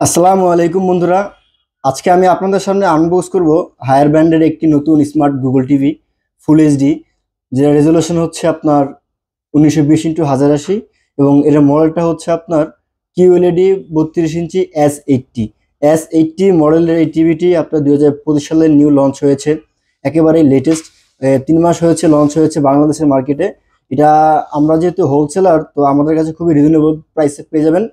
আসসালামু আলাইকুম বন্ধুরা। আজকে আমি আপনাদের সামনে আনবক্স করব হায়ার ব্র্যান্ডের একটি নতুন smart Google TV full HD, যেটা রেজলিউশন হচ্ছে আপনার 1920x1080 এবং এর মডেলটা হচ্ছে আপনার কিউএলইডি 32 ইঞ্চি S80 মডেলের এই টিভিটি আপনার 2025 সালে নিউ লঞ্চ হয়েছে, একেবারেই লেটেস্ট। 3 মাস হয়েছে লঞ্চ হয়েছে বাংলাদেশের মার্কেটে। এটা আমরা যেহেতু হোলসেলার, তো আমাদের কাছে খুবই রিজনেবল প্রাইসে পেয়ে যাবেন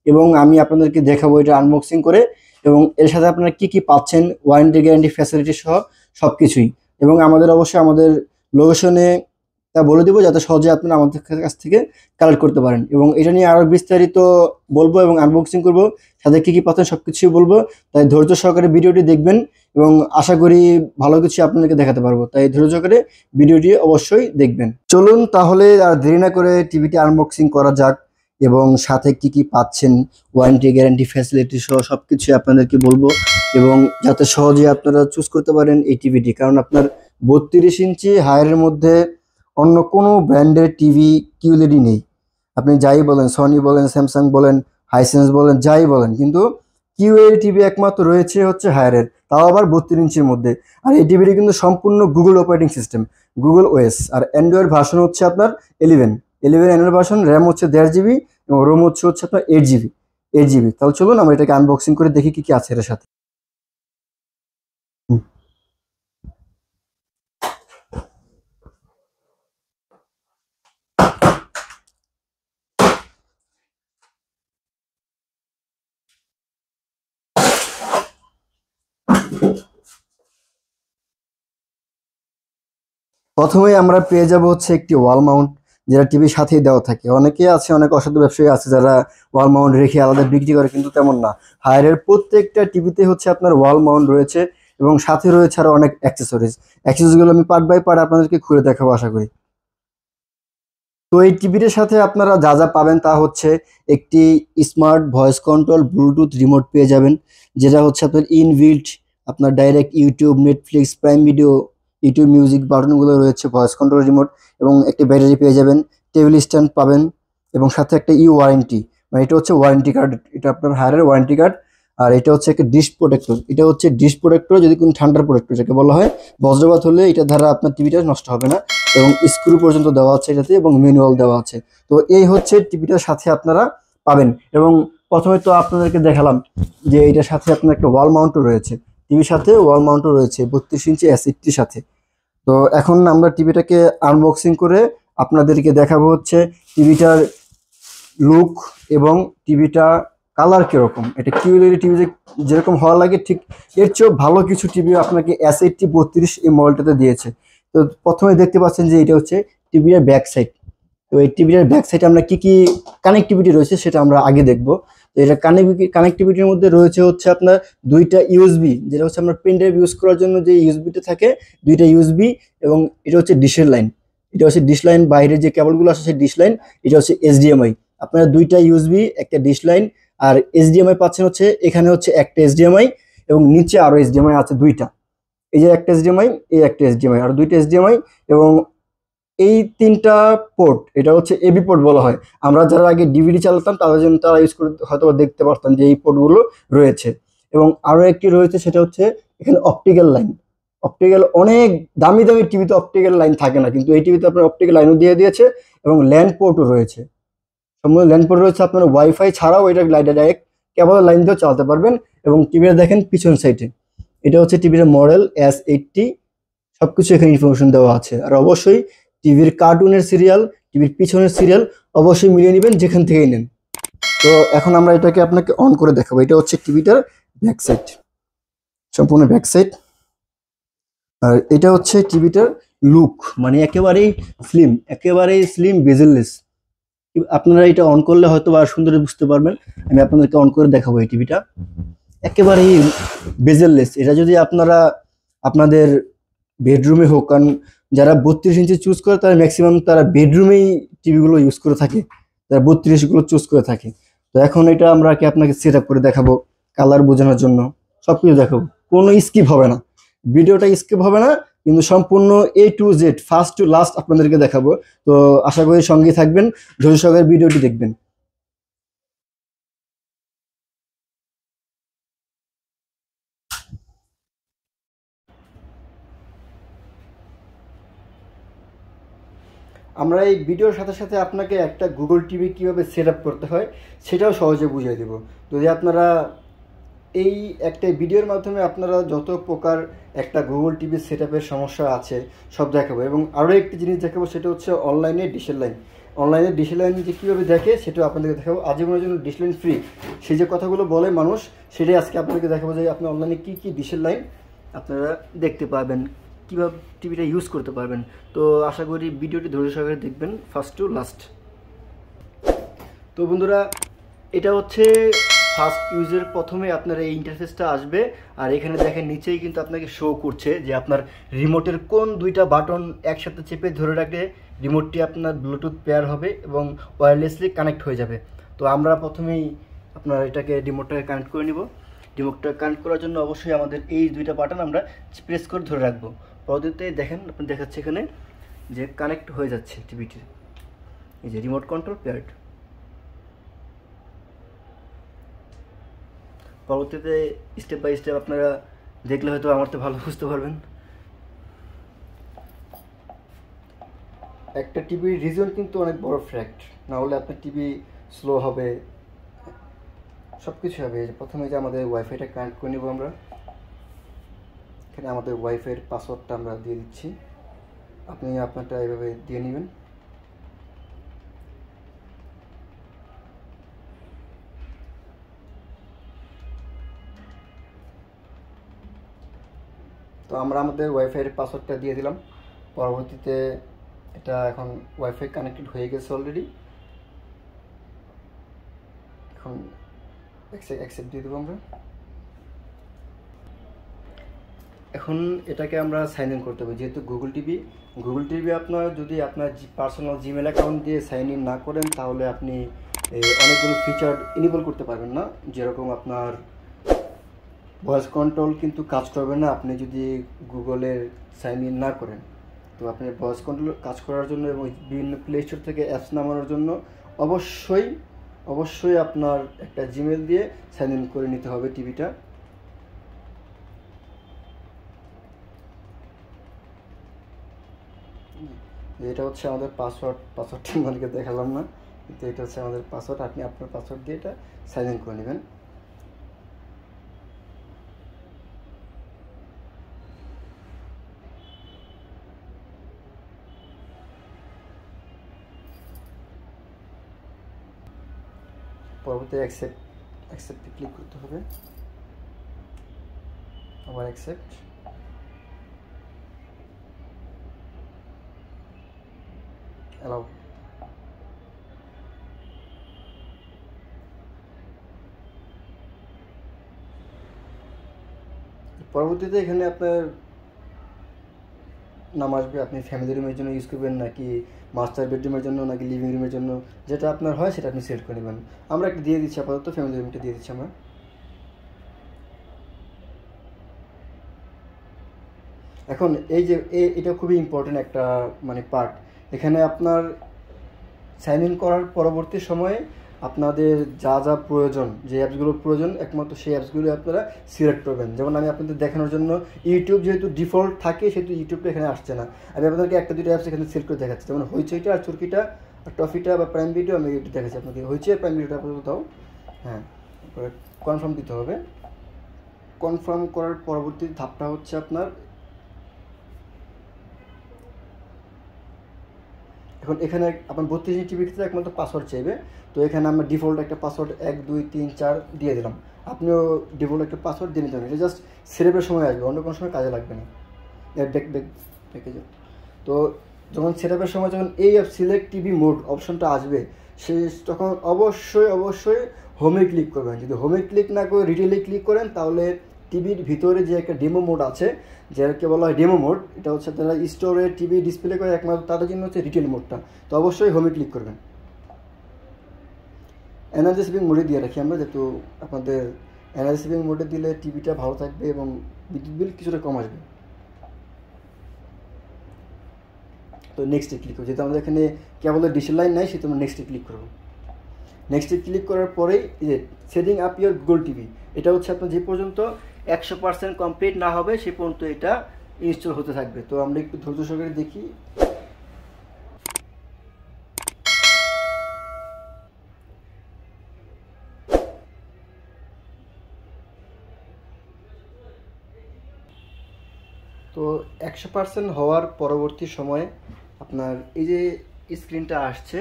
এবং আমি আপনাদেরকে দেখাবো এটা আনবক্সিং করে। এবং এর সাথে আপনারা কি কি পাচ্ছেন, ওয়ারেন্টি গ্যারান্টি ফ্যাসিলিটি সহ সবকিছুই। এবং অবশ্যই আমাদের লোকেশনে তা বলে দিব যাতে সহজে আপনারা আমাদের কাছ থেকে কালেক্ট করতে পারেন। এবং এটা নিয়ে আরো বিস্তারিত বলবো এবং আনবক্সিং করব, সাথে কি কি পাচ্ছেন সবকিছুই বলবো। তাই ধৈর্য সহকারে ভিডিওটি দেখবেন এবং আশা করি ভালো কিছু আপনাদেরকে দেখাতে পারবো, তাই ধৈর্য সহকারে ভিডিওটি অবশ্যই দেখবেন। চলুন তাহলে আর দেরি না করে টিভিটি আনবক্সিং করা যাক এবং সাথে কি কি পাচ্ছেন, ওয়ারেন্টি গ্যারান্টি ফ্যাসিলিটি সহ সবকিছু আপনাদেরকে বলবো। এবং যাতে সহজে আপনারা চুজ করতে পারেন এই টিভিটি, কারণ আপনার 32 ইঞ্চি হায়ারের মধ্যে অন্য কোনো ব্র্যান্ডের টিভি কিউএলইডি নেই। আপনি যাই বলেন, সনি বলেন, স্যামসাং বলেন, হাইসেন্স বলেন, যাই বলেন, কিন্তু কিউএলইডি টিভি একমাত্র রয়েছে হচ্ছে হায়ারের, তাও আবার 32 ইঞ্চির মধ্যে। আর এই টিভিটি কিন্তু সম্পূর্ণ Google operating system, Google OS. আর অ্যান্ড্রয়েড ভার্সন হচ্ছে আপনার 11 অ্যান্ড্রয়েড ভার্সন, র্যাম হচ্ছে 1.5 GB এবং রোম হচ্ছে আপনার 8 GB। তাহলে চলুন আমরা এটাকে আনবক্সিং করে দেখি কি কি আছে এর সাথে। প্রথমেই আমরা পেয়ে যাব হচ্ছে একটি ওয়াল মাউন্ট, যেটা টিভির সাথেই দেওয়া থাকে। অনেকেই আছে, অনেক অসাধু ব্যবসায়ী আছে যারা ওয়াল মাউন্ট রেখে আলাদা বিক্রি করে, কিন্তু তেমন না। হায়ারের প্রত্যেকটা টিভিতে হচ্ছে আপনার ওয়াল মাউন্ট রয়েছে এবং সাথে রয়েছে আরো অনেক অ্যাক্সেসরিজগুলো আমি পার্ট বাই পার্ট আপনাদেরকে খুলে দেখাবো আশা করি। তো এই টিভির সাথে আপনারা যা যা পাবেন তা হচ্ছে একটি smart voice control Bluetooth remote পেয়ে যাবেন, যেটা হচ্ছে আপনার ইনবিল্ট, আপনার direct YouTube, Netflix, Prime Video, YouTube Music বাটনগুলো রয়েছে ভয়েস কন্ট্রোল রিমোট। এবং একটি ব্যাটারি পেয়ে যাবেন, টেবিল স্ট্যান্ড পাবেন এবং সাথে একটা ওয়ারেন্টি, মানে এটা হচ্ছে ওয়ারেন্টি কার্ড, এটা আপনার হায়ারের ওয়ারেন্টি কার্ড। আর এটা হচ্ছে একটা ডিশ প্রোটেক্টর, এটা হচ্ছে ডিশ প্রোটেক্টর, যদি কোনো ঠান্ডার প্রোটেক্টর যাকে বলা হয়। বজ্রপাত হলে এটা দ্বারা আপনার টিভিটা নষ্ট হবে না। এবং স্ক্রু পর্যন্ত দেওয়া আছে এটাতে এবং ম্যানুয়াল দেওয়া আছে। তো এই হচ্ছে টিভিটার সাথে আপনারা পাবেন। এবং প্রথমে তো আপনাদেরকে দেখালাম যে এটার সাথে আপনার একটা ওয়াল মাউন্টও রয়েছে, টিভির সাথে ওয়াল মাউন্টও রয়েছে 32 ইঞ্চি S80 সাথে। তো এখন আমরা টিভিটাকে আনবক্সিং করে আপনাদেরকে দেখাবো হচ্ছে টিভিটার লুক এবং টিভিটা কালার কিরকম। এটা কিউএলইডি টিভি যেরকম হওয়া লাগে ঠিক এর চেয়েও ভালো কিছু টিভি আপনাকে S80 32 এই মডেলটাতে দিয়েছে। তো প্রথমে দেখতে পাচ্ছেন যে এটা হচ্ছে টিভির ব্যাক সাইড। তো এই টিভির ব্যাক সাইডে আমরা কি কি কানেক্টিভিটি রয়েছে সেটা আমরা আগে দেখবো। তো এটা কানেক্টিভিটির মধ্যে রয়েছে হচ্ছে আপনার দুইটা ইউএসবি, যেটা হচ্ছে আমরা পেন ড্রাইভ ইউজ করার জন্য যে ইউএসবিটা থাকে, দুইটা ইউএসবি। এবং এটা হচ্ছে ডিশের লাইন, এটা হচ্ছে ডিশ লাইন, বাইরে যে কেবলগুলো আছে সেই ডিশ লাইন। এটা হচ্ছে এইচডিএমআই, আপনারা দুইটা ইউএসবি, একটা ডিশ লাইন। আর এইচডিএমআই পাচ্ছেন হচ্ছে এখানে হচ্ছে একটা এইচডিএমআই এবং নিচে আরো এইচডিএমআই আছে দুইটা। এই যে একটা এইচডিএমআই, এই একটা এইচডিএমআই, আর দুইটা এইচডিএমআই। এবং এই তিনটা পোর্ট, এটা হচ্ছে এবি পোর্ট বলা হয়। আমরা যারা আগে ডিভিডি চালাতাম তাদের জন্য তারা ইউজ করে হয়তো দেখতে পারতাম যে এই পোর্টগুলো রয়েছে। এবং আরো একটি রয়েছে, সেটা হচ্ছে এখানে অপটিক্যাল লাইন। অপটিক্যাল, অনেক দামি দামি টিভিতে অপটিক্যাল লাইন থাকে না, কিন্তু এই টিভিতে আপনার অপটিক্যাল লাইনও দিয়ে দিয়েছে এবং ল্যান্ড পোর্টও রয়েছে। সম্পূর্ণ ল্যান্ড পোর্ট রয়েছে, আপনার ওয়াইফাই ছাড়াও এটা লাইটে ডাইরেক্ট কেবল লাইন দিয়েও চালাতে পারবেন। এবং টিভিটা দেখেন পিছন সাইডে, এটা হচ্ছে টিভির মডেল S80, সবকিছু এখানে ইনফরমেশন দেওয়া আছে। আর অবশ্যই টিভির কার্টুনের সিরিয়াল, টিভির পিছনের সিরিয়াল অবশ্যই মিলিয়ে নেবেন যেখান থেকেই নেন। তো এখন আমরা এটাকে আপনাকে অন করে দেখাবো। এটা হচ্ছে টিভিটার ব্যাক সাইড, সম্পূর্ণ ব্যাক সাইড। আর এটা হচ্ছে টিভিটার লুক, মানে একেবারেই স্লিম বেজেললেস। আপনারা এটা অন করলে হয়তো বা সুন্দর বুঝতে পারবেন। আমি আপনাদেরকে অন করে দেখাবো এই টিভিটা একেবারেই বেজেললেস। এটা যদি আপনারা আপনাদের বেডরুমে হোক, কারণ যারা 32 ইঞ্চি চুজ করে তারা ম্যাক্সিমাম তারা বেডরুমেই টিভিগুলো ইউজ করে থাকে, তারা 32 গুলো চুজ করে থাকে। তো এখন এটা আমরা আপনাকে সেট আপ করে দেখাবো কালার বোঝানোর জন্য, সবকিছু দেখাবো, কোনো স্কিপ হবে না, ভিডিওটা স্কিপ হবে না, কিন্তু সম্পূর্ণ A to Z first to last আপনাদেরকে দেখাবো। তো আশা করি সঙ্গে থাকবেন, ধৈর্য সহকারে ভিডিওটি দেখবেন। আমরা এই ভিডিওর সাথে সাথে আপনাকে একটা গুগল টিভি কীভাবে সেট আপ করতে হয় সেটাও সহজে বুঝিয়ে দেব। যদি আপনারা এই একটা ভিডিওর মাধ্যমে আপনারা যত প্রকার একটা গুগল টিভি সেট আপের সমস্যা আছে সব দেখাবো, এবং আরও একটি জিনিস দেখাবো, সেটা হচ্ছে অনলাইনে ডিশের লাইন। অনলাইনে ডিশের লাইন যে কীভাবে দেখে সেটাও আপনাদেরকে দেখাবো। আজীবনের জন্য ডিশ লাইন ফ্রি, সেই যে কথাগুলো বলে মানুষ, সেটাই আজকে আপনাদেরকে দেখাবো যে আপনি অনলাইনে কী কী ডিশের লাইন আপনারা দেখতে পাবেন, কীভাবে টিভিটা ইউজ করতে পারবেন। তো আশা করি ভিডিওটি ধৈর্য সহকারে দেখবেন ফার্স্ট টু লাস্ট। তো বন্ধুরা, এটা হচ্ছে ফার্স্ট ইউজের প্রথমে আপনার এই ইন্টারফেসটা আসবে, আর এখানে দেখেন নিচেই কিন্তু আপনাকে শো করছে যে আপনার রিমোটের কোন দুইটা বাটন একসাথে চেপে ধরে রাখলে রিমোটটি আপনার ব্লুটুথ পেয়ার হবে এবং ওয়্যারলেসলি কানেক্ট হয়ে যাবে। তো আমরা প্রথমেই আপনার এটাকে রিমোটটাকে কানেক্ট করে নিব। রিমোটটা কানেক্ট করার জন্য অবশ্যই আমাদের এই দুইটা বাটন আমরা প্রেস করে ধরে রাখবো। পরবর্তীতে দেখেন আপনি দেখাচ্ছে এখানে যে কানেক্ট হয়ে যাচ্ছে টিভিটি, এই যে রিমোট কন্ট্রোল পেয়ার্ড। পরবর্তীতে স্টেপ বাই স্টেপ আপনারা দেখলে হয়তো আমার তো ভালো বুঝতে পারবেন। একটা টিভির রিজন কিন্তু অনেক বড় ফ্যাক্ট, না হলে আপনার টিভি স্লো হবে, সব কিছু হবে। প্রথমে যে আমাদের ওয়াইফাইটা কানেক্ট করে নেব আমরা। এখানে আমাদের ওয়াইফাইয়ের পাসওয়ার্ডটা আমরা দিয়ে দিচ্ছি, আপনি আপনারটা এইভাবে দিয়ে নেবেন। তো আমরা আমাদের ওয়াইফাইয়ের পাসওয়ার্ডটা দিয়ে দিলাম। পরবর্তীতে এটা এখন ওয়াইফাই কানেক্টেড হয়ে গেছে অলরেডি। এখন অ্যাকসেপ্ট দিয়ে দেবো আমরা। এখন এটাকে আমরা সাইন ইন করতে হবে, যেহেতু গুগল টিভি আপনার যদি আপনার পার্সোনাল জিমেল অ্যাকাউন্ট দিয়ে সাইন ইন না করেন তাহলে আপনি অনেকগুলো ফিচার ইনেবল করতে পারবেন না। যেরকম আপনার ভয়েস কন্ট্রোল কিন্তু কাজ করবে না আপনি যদি গুগলের সাইন ইন না করেন। তো আপনি ভয়েস কন্ট্রোল কাজ করার জন্য এবং বিভিন্ন প্লে স্টোর থেকে অ্যাপস নামানোর জন্য অবশ্যই আপনার একটা জিমেল দিয়ে সাইন ইন করে নিতে হবে টিভিটা। এটা হচ্ছে আমাদের পাসওয়ার্ডটা আমাদেরকে দেখালাম না, কিন্তু এটা হচ্ছে আমাদের পাসওয়ার্ড। আপনি আপনার পাসওয়ার্ড দিয়ে এটা সাইন ইন করে নেবেন। পরবর্তী অ্যাকসেপ্টে ক্লিক করতে হবে, আবার অ্যাকসেপ্ট। অ্যালাউ। পরবর্তীতে এখানে আপনার নাম আসবে, আপনি ফ্যামিলি রুমের জন্য ইউজ করবেন নাকি মাস্টার বেডরুমের জন্য নাকি লিভিং রুমের জন্য, যেটা আপনার হয় সেটা আপনি সিলেক্ট করে নেবেন। আমরা একটা দিয়ে দিচ্ছি, আপাতত ফ্যামিলি রুমটা দিয়ে দিচ্ছি আমরা। এখন এই যে এটা খুবই ইম্পর্টেন্ট একটা মানে পার্ট। এখানে আপনার সাইন ইন করার পরবর্তী সময়ে আপনাদের যা যা প্রয়োজন, যে অ্যাপসগুলোর প্রয়োজন একমাত্র সেই অ্যাপসগুলো আপনারা সিলেক্ট করবেন। যেমন আমি আপনাদের দেখানোর জন্য ইউটিউব যেহেতু ডিফল্ট থাকে সেহেতু ইউটিউবটা এখানে আসছে না, আমি আপনাদেরকে একটা দুটো অ্যাপস এখানে সিলেক্ট করে দেখাচ্ছি। যেমন হইচইটা আর চরকিটা আর টফিটা বা প্রাইম ভিডিও আমি এটা দেখাচ্ছি আপনাকে। হইচই আর প্রাইম ভিডিওটা আপাতত দাও, হ্যাঁ। কনফার্ম দিতে হবে। কনফার্ম করার পরবর্তী ধাপটা হচ্ছে আপনার এখন এখানে আপনার 32 টিভির ক্ষেত্রে একমাত্র পাসওয়ার্ড চাইবে। তো এখানে আমরা ডিফল্ট একটা পাসওয়ার্ড 1 2 3 4 দিয়ে দিলাম। আপনিও ডিফল্ট একটা পাসওয়ার্ড দিয়ে নিতে হবে, এটা জাস্ট সেটআপের সময় আসবে, অন্য কোনো সময় কাজে লাগবে না। দেখে যাও। তো যখন সেটআপের সময় যখন এই সিলেক্ট টিভি মোড অপশনটা আসবে সে তখন অবশ্যই হোমে ক্লিক করবেন। যদি হোমে ক্লিক না করে রিটেলে ক্লিক করেন তাহলে টিভির ভিতরে যে একটা ডেমো মোড আছে, যাকে বলা হয় ডেমো মোড, এটা হচ্ছে তারা স্টোরে টিভি ডিসপ্লে করে একমাত্র তাদের জন্য হচ্ছে রিটেল মোডটা। তো অবশ্যই হোমে ক্লিক করবেন। এনার্জি সেভিং মোডে দিয়ে রাখি আমরা, যেহেতু আপনাদের এনার্জি সেভিং মোডে দিলে টিভিটা ভালো থাকবে এবং বিদ্যুৎ বিল কিছুটা কম আসবে। তো নেক্সটে ক্লিক করবো, যেহেতু আমাদের এখানে কেবল ডিশের লাইন নাই সেহেতু আমরা নেক্সটে ক্লিক করবো। নেক্সটে ক্লিক করার পরেই এই যে setting up your Google TV, এটা হচ্ছে আপনার যে পর্যন্ত 100% কমপ্লিট না হবে সে পর্যন্ত এটা ইনস্টল হতে থাকবে। তো আমরা একটু ধৈর্য সহকারে দেখি। তো 100% হওয়ার পরবর্তী সময়ে আপনার এই যে স্ক্রিনটা আসছে,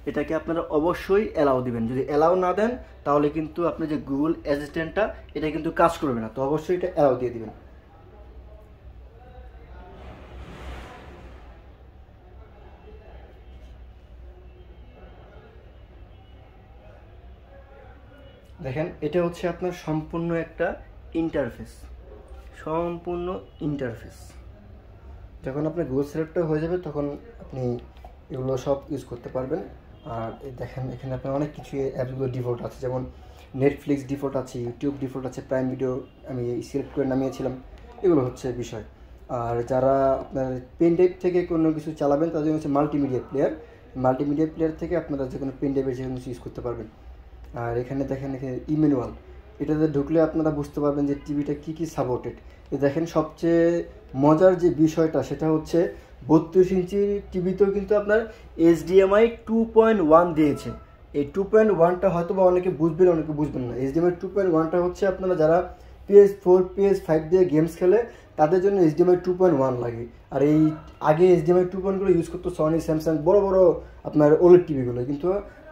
এটাকে আপনারা অবশ্যই অ্যালাউ দিবেন। যদি অ্যালাউ না দেন তাহলে কিন্তু আপনার যে গুগল অ্যাসিস্ট্যান্টটা এটা কিন্তু কাজ করবে না। তো অবশ্যই এটা অ্যালাউ দিয়ে দিবেন। দেখেন এটা হচ্ছে আপনার সম্পূর্ণ একটা ইন্টারফেস, সম্পূর্ণ ইন্টারফেস। যখন আপনার গুগল সেটআপটা হয়ে যাবে তখন আপনি এগুলো সব ইউজ করতে পারবেন। আর দেখেন এখানে আপনার অনেক কিছু অ্যাপসগুলো ডিফল্ট আছে, যেমন নেটফ্লিক্স ডিফল্ট আছে, ইউটিউব ডিফল্ট আছে, প্রাইম ভিডিও আমি সিলেক্ট করে নামিয়েছিলাম। এগুলো হচ্ছে বিষয়। আর যারা আপনার পেন ড্রাইভ থেকে কোনো কিছু চালাবেন তাদের জন্য হচ্ছে মাল্টিমিডিয়া প্লেয়ার। মাল্টিমিডিয়া প্লেয়ার থেকে আপনারা যে কোনো পেন ড্রাইভের যে কোনো কিছু ইউজ করতে পারবেন। আর এখানে দেখেন এখানে ইম্যানুয়াল, এটাতে ঢুকলে আপনারা বুঝতে পারবেন যে টিভিটা কী কী সাপোর্টেড। দেখেন সবচেয়ে মজার যে বিষয়টা সেটা হচ্ছে 32 ইঞ্চির টিভিতেও কিন্তু আপনার HDMI 2.1 দিয়েছে। এই 2.1টা হয়তো বা অনেকে বুঝবেন, অনেকে বুঝবেন না। HDMI 2.1টা হচ্ছে আপনারা যারা PS4 PS5 দিয়ে গেমস খেলে তাদের জন্য HDMI 2.1 লাগে। আর এই আগে HDMI 2.0 ইউজ করতো সনি, স্যামসাং, বড় বড় আপনার ওলেড টিভিগুলো, কিন্তু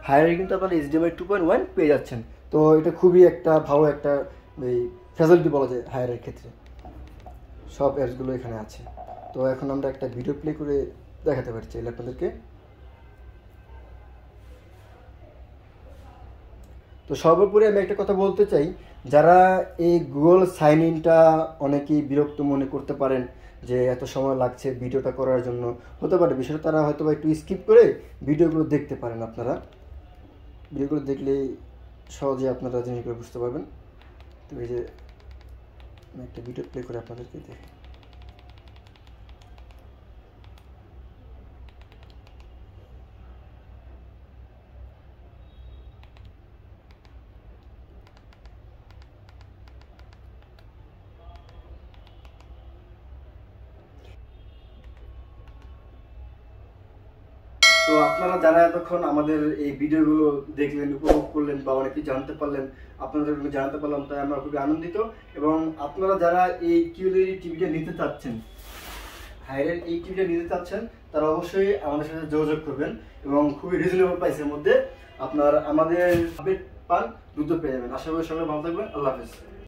হায়ারে কিন্তু আপনারা HDMI 2.1 পেয়ে যাচ্ছেন। তো এটা খুবই একটা ভালো একটা এই ফ্যাসিলিটি বলা যায় হায়ারের ক্ষেত্রে। সব অ্যাপসগুলো এখানে আছে। তো এখন আমরা একটা ভিডিও প্লে করে দেখাতে পারছি আপনাদেরকে। তো সর্বোপরি আমি একটা কথা বলতে চাই, যারা এই গুগল সাইন ইনটা অনেকেই বিরক্ত মনে করতে পারেন যে এত সময় লাগছে ভিডিওটা করার জন্য, হতে পারে বিষয়টা তারা হয়তো বা একটু স্কিপ করে ভিডিওগুলো দেখতে পারেন। আপনারা ভিডিওগুলো দেখলেই সহজে আপনারা জিনিসগুলো বুঝতে পারবেন। তো এই যে আমি একটা ভিডিও প্লে করে আপনাদেরকে দেখি। তো আপনারা যারা এতক্ষণ আমাদের এই ভিডিওগুলো দেখলেন, উপভোগ করলেন বা অনেকে জানতে পারলেন, আপনাদের জানাতে পারলাম, তাই আমরা খুবই আনন্দিত। এবং আপনারা যারা এই কিউএলইডি টিভিটা নিতে চাচ্ছেন, হায়ারের এই টিভিটা নিতে চাচ্ছেন, তারা অবশ্যই আমাদের সাথে যোগাযোগ করবেন এবং খুবই রিজনেবল প্রাইসের মধ্যে আপনার আমাদের আপডেট পান দ্রুত পেয়ে যাবেন। আশা করি সবাই ভালো থাকবেন। আল্লাহ হাফেজ।